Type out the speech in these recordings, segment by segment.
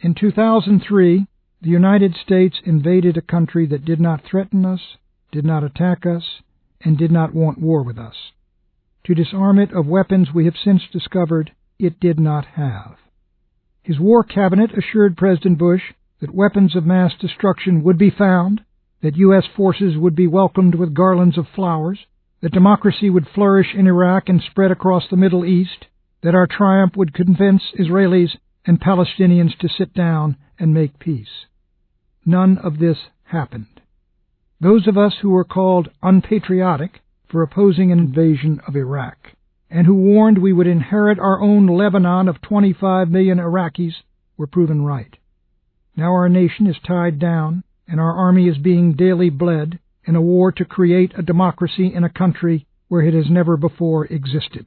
In 2003, the United States invaded a country that did not threaten us, did not attack us, and did not want war with us. To disarm it of weapons we have since discovered it did not have. His war cabinet assured President Bush that weapons of mass destruction would be found, that U.S. forces would be welcomed with garlands of flowers, that democracy would flourish in Iraq and spread across the Middle East, that our triumph would convince Israelis and Palestinians to sit down and make peace. None of this happened. Those of us who were called unpatriotic for opposing an invasion of Iraq, and who warned we would inherit our own Lebanon of 25 million Iraqis, were proven right. Now our nation is tied down, and our army is being daily bled in a war to create a democracy in a country where it has never before existed.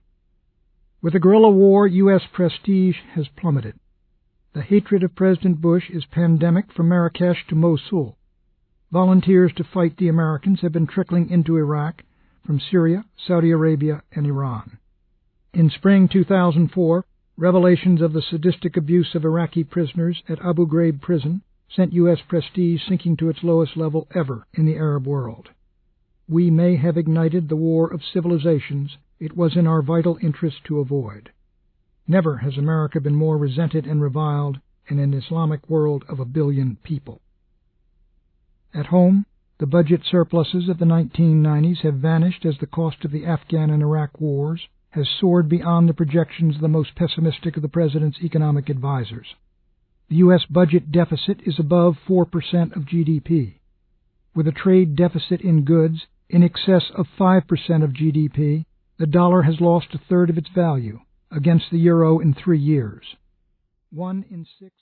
With the guerrilla war, U.S. prestige has plummeted. The hatred of President Bush is pandemic from Marrakesh to Mosul. Volunteers to fight the Americans have been trickling into Iraq from Syria, Saudi Arabia, and Iran. In spring 2004, revelations of the sadistic abuse of Iraqi prisoners at Abu Ghraib prison sent U.S. prestige sinking to its lowest level ever in the Arab world. We may have ignited the war of civilizations it was in our vital interest to avoid. Never has America been more resented and reviled in an Islamic world of 1 billion people. At home, the budget surpluses of the 1990s have vanished as the cost of the Afghan and Iraq wars has soared beyond the projections of the most pessimistic of the President's economic advisors. The U.S. budget deficit is above 4% of GDP. With a trade deficit in goods in excess of 5% of GDP, the dollar has lost a third of its value against the euro in 3 years. 1 in 6